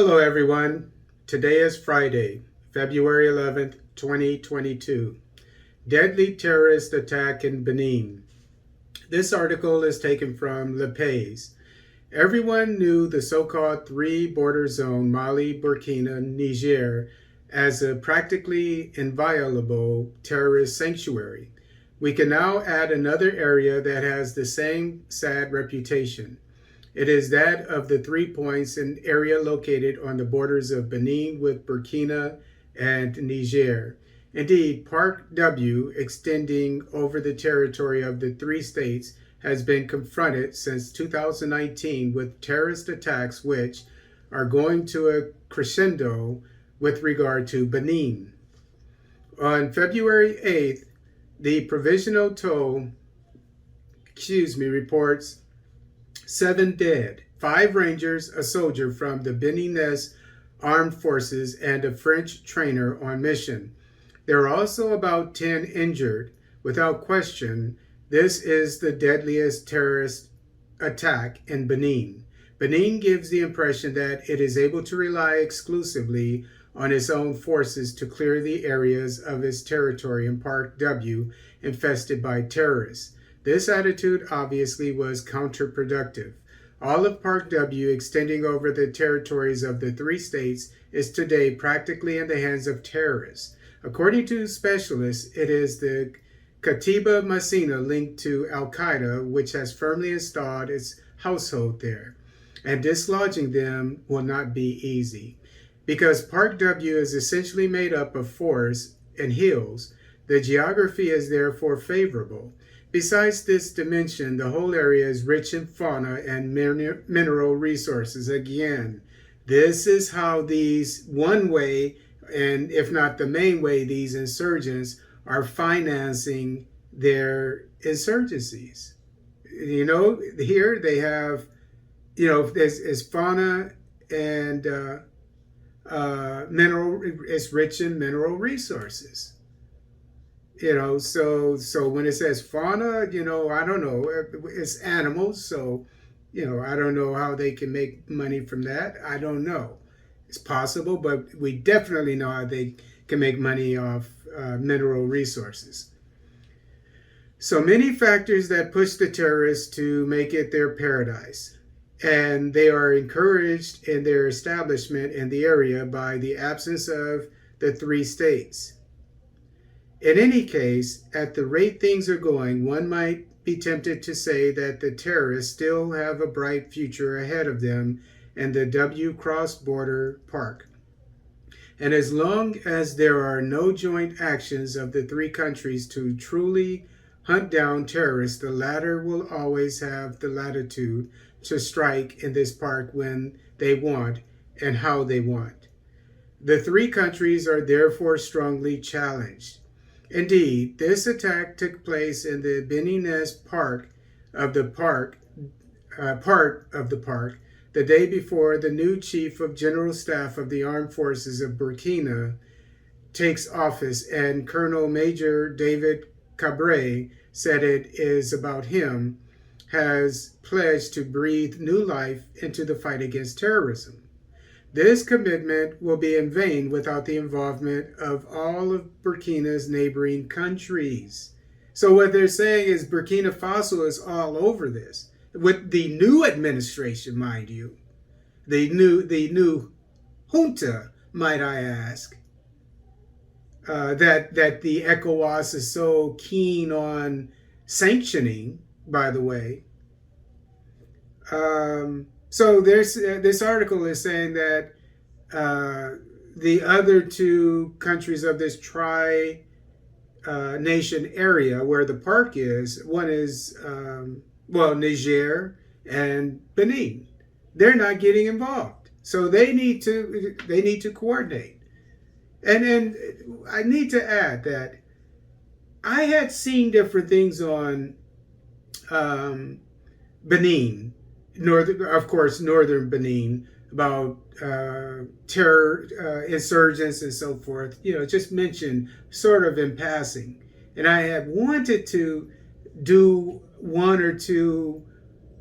Hello, everyone. Today is Friday, February 11th, 2022. Deadly terrorist attack in Benin. This article is taken from Le Pays. Everyone knew the so-called three border zone, Mali, Burkina, Niger, as a practically inviolable terrorist sanctuary. We can now add another area that has the same sad reputation. It is that of the 3 points, an area located on the borders of Benin with Burkina and Niger. Indeed, Park W, extending over the territory of the three states, has been confronted since 2019 with terrorist attacks which are going to a crescendo with regard to Benin. On February 8th, the provisional toll, reports 7 dead, 5 rangers, a soldier from the Beninese armed forces, and a French trainer on mission. There are also about 10 injured. Without question, this is the deadliest terrorist attack in Benin. Benin gives the impression that it is able to rely exclusively on its own forces to clear the areas of its territory in Park W infested by terrorists. This attitude obviously was counterproductive. All of Park W, extending over the territories of the three states, is today practically in the hands of terrorists. According to specialists, it is the Katiba Masina linked to Al-Qaeda which has firmly installed its household there, and dislodging them will not be easy. Because Park W is essentially made up of forests and hills, the geography is therefore favorable. Besides this dimension, the whole area is rich in fauna and mineral resources. Again, this is how these one way, and if not the main way, these insurgents are financing their insurgencies. Here they have, there's fauna and it's rich in mineral resources. So when it says fauna, I don't know, it's animals. So, I don't know how they can make money from that. I don't know. It's possible, but we definitely know how they can make money off mineral resources. So many factors that push the terrorists to make it their paradise. And they are encouraged in their establishment in the area by the absence of the three states. In any case, at the rate things are going, one might be tempted to say that the terrorists still have a bright future ahead of them in the W cross-border park. And as long as there are no joint actions of the three countries to truly hunt down terrorists, the latter will always have the latitude to strike in this park when they want and how they want. The three countries are therefore strongly challenged. Indeed, this attack took place in the Beninese part of the park, the day before the new Chief of General Staff of the Armed Forces of Burkina takes office, and Colonel Major David Cabre said it is about him, has pledged to breathe new life into the fight against terrorism. This commitment will be in vain without the involvement of all of Burkina's neighboring countries. So what they're saying is Burkina Faso is all over this. With the new administration, mind you, the new junta, might I ask, that the ECOWAS is so keen on sanctioning, by the way. So this article is saying that the other two countries of this tri-nation area where the park is, one is, Niger and Benin. They're not getting involved. So they need to coordinate. And then I need to add that I had seen different things on Benin, northern Benin, about terror, insurgents and so forth, just mentioned sort of in passing. And I had wanted to do one or two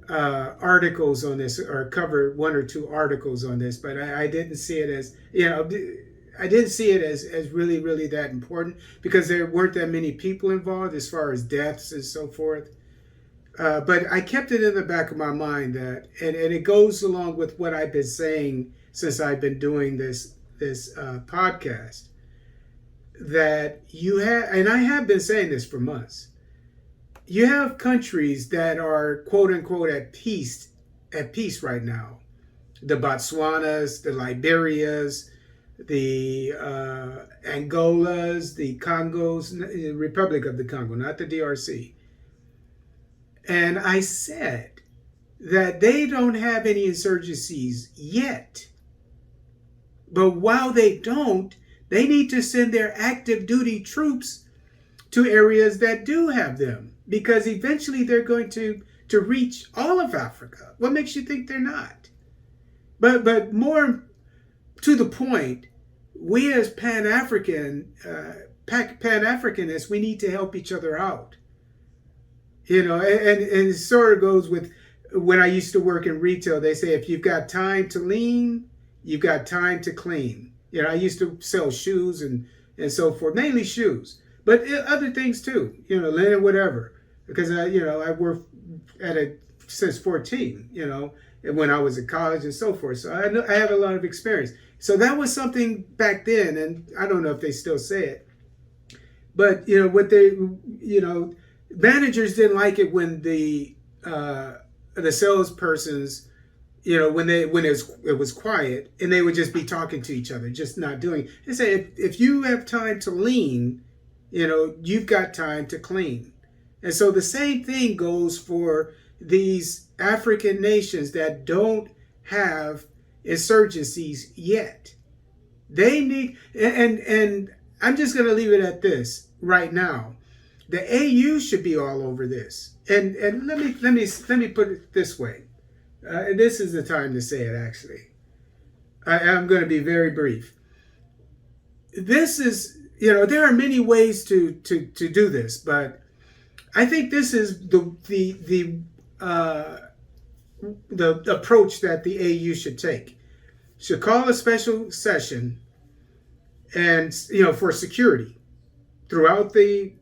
articles on this, or cover one or two articles on this, but I didn't see it as, I didn't see it as really, really that important, because there weren't that many people involved as far as deaths and so forth. But I kept it in the back of my mind that, and it goes along with what I've been saying since I've been doing this podcast, that you have, and I have been saying this for months, you have countries that are quote unquote at peace right now. The Botswanas, the Liberias, the Angolas, the Congos, the Republic of the Congo, not the DRC. And I said that they don't have any insurgencies yet. But while they don't, they need to send their active duty troops to areas that do have them, because eventually they're going to reach all of Africa. What makes you think they're not? But more to the point, we as Pan-Africanists, we need to help each other out. And it sort of goes with when I used to work in retail. They say if you've got time to lean, you've got time to clean. I used to sell shoes and so forth, mainly shoes, but other things too, linen, whatever, because I worked at it since 14, and when I was at college and so forth. So I have a lot of experience. So that was something back then, and I don't know if they still say it, but what they, managers didn't like it when the salespersons, when it was quiet and they would just be talking to each other, just not doing. They say if you have time to lean, you've got time to clean. And so the same thing goes for these African nations that don't have insurgencies yet. They need, and I'm just going to leave it at this right now. The AU should be all over this. And let me put it this way. This is the time to say it, actually. I'm going to be very brief. This is, there are many ways to do this, but I think this is the approach that the AU should take. Should call a special session, and for security throughout the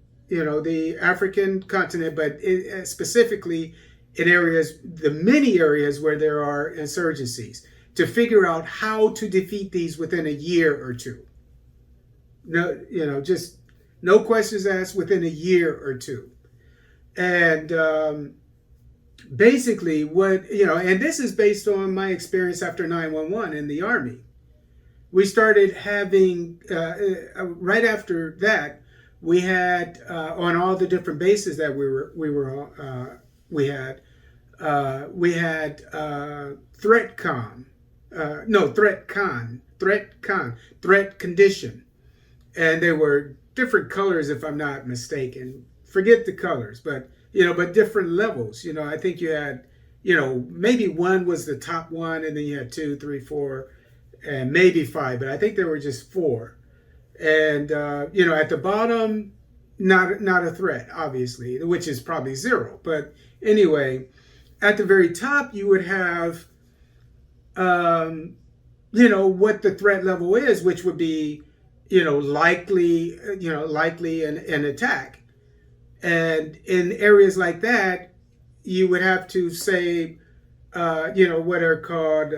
African continent, but specifically in the many areas where there are insurgencies, to figure out how to defeat these within a year or two. No, just no questions asked, within a year or two. And basically what, and this is based on my experience after 9/11 in the Army. We started having, right after that, we had on all the different bases that we had threat condition, and they were different colors, if I'm not mistaken. Forget the colors, but different levels. I think you had, maybe one was the top one, and then you had 2, 3, 4, and maybe 5, but I think there were just 4. And at the bottom, not a threat, obviously, which is probably 0. But anyway, at the very top, you would have, what the threat level is, which would be, likely an attack. And in areas like that, you would have to say, what are called,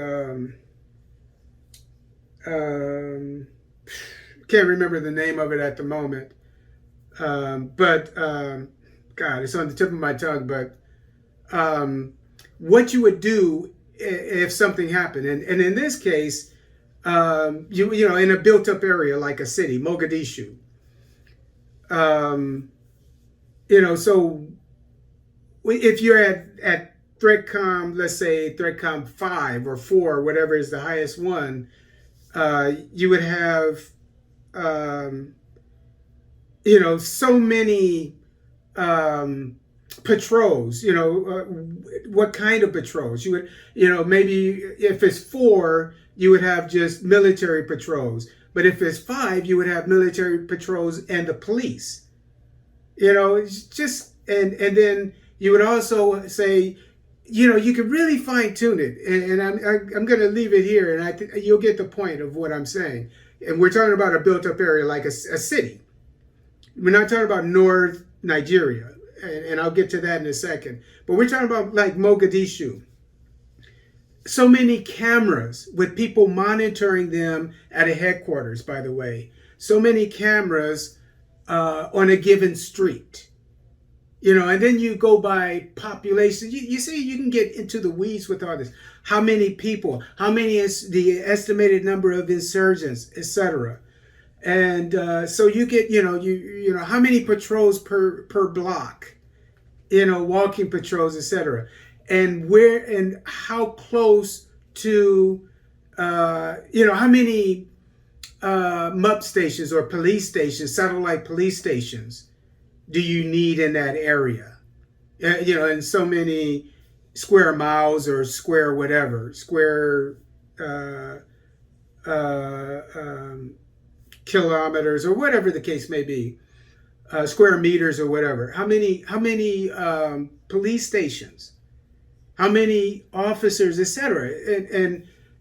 can't remember the name of it at the moment. But God, it's on the tip of my tongue. But what you would do if something happened, and in this case, in a built-up area like a city, Mogadishu. So if you're at THREATCOM, let's say THREATCOM 5 or 4, whatever is the highest one, you would have, so many patrols. What kind of patrols? You would, maybe if it's 4, you would have just military patrols. But if it's 5, you would have military patrols and the police. It's just, and then you would also say, you can really fine tune it, and I'm going to leave it here, and I think you'll get the point of what I'm saying. And we're talking about a built-up area like a city. We're not talking about North Nigeria, and I'll get to that in a second. But we're talking about like Mogadishu. So many cameras with people monitoring them at a headquarters, by the way. So many cameras on a given street. And then you go by population. You see, you can get into the weeds with all this. How many people? How many is the estimated number of insurgents, etc. And so you get, how many patrols per block, walking patrols, etc. And where and how close to, how many MUP stations or police stations, satellite police stations, do you need in that area? In so many square miles or square whatever, square kilometers or whatever the case may be, square meters or whatever. How many police stations? How many officers, etc.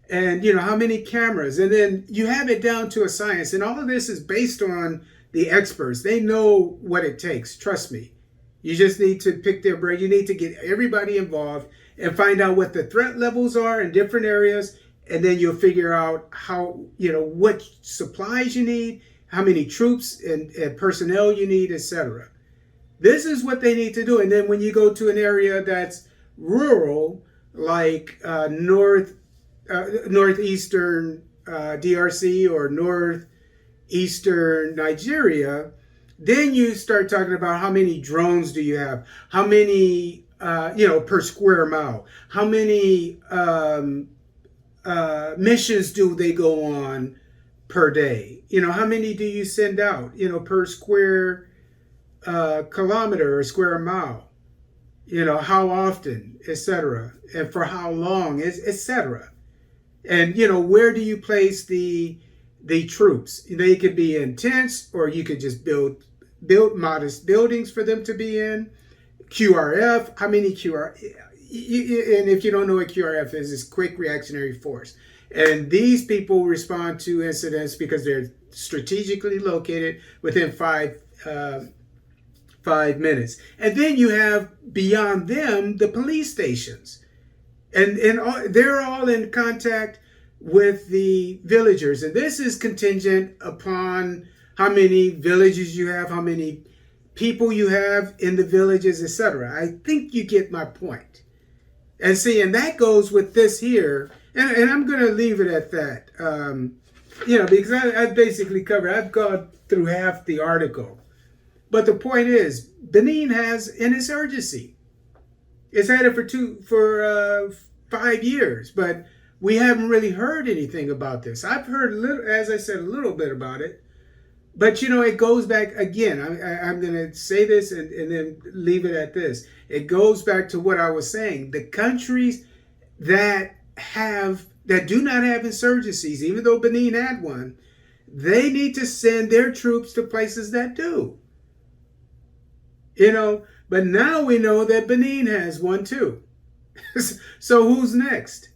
And how many cameras? And then you have it down to a science. And all of this is based on the experts. They know what it takes. Trust me. You just need to pick their brain. You need to get everybody involved and find out what the threat levels are in different areas. And then you'll figure out how, what supplies you need, how many troops and personnel you need, etc. This is what they need to do. And then when you go to an area that's rural, like northeastern DRC or northeastern Nigeria, then you start talking about how many drones do you have, how many per square mile, how many missions do they go on per day, how many do you send out, per square kilometer or square mile, how often, etc., and for how long, etc. And where do you place the troops? They could be in tents, or you could just build modest buildings for them to be in. QRF, how many QRF? And if you don't know what QRF is, it's quick reactionary force. And these people respond to incidents because they're strategically located within 5 minutes. And then you have beyond them the police stations, and they're all in contact with the villagers. And this is contingent upon how many villages you have, how many people you have in the villages, etc. I think you get my point. And see, and that goes with this here. And I'm going to leave it at that, because I basically covered, I've gone through half the article. But the point is, Benin has an insurgency. It's had it for 5 years, but we haven't really heard anything about this. I've heard, as I said, a little bit about it. But, it goes back again. I'm going to say this and then leave it at this. It goes back to what I was saying. The countries that do not have insurgencies, even though Benin had one, they need to send their troops to places that do. But now we know that Benin has one too. So who's next?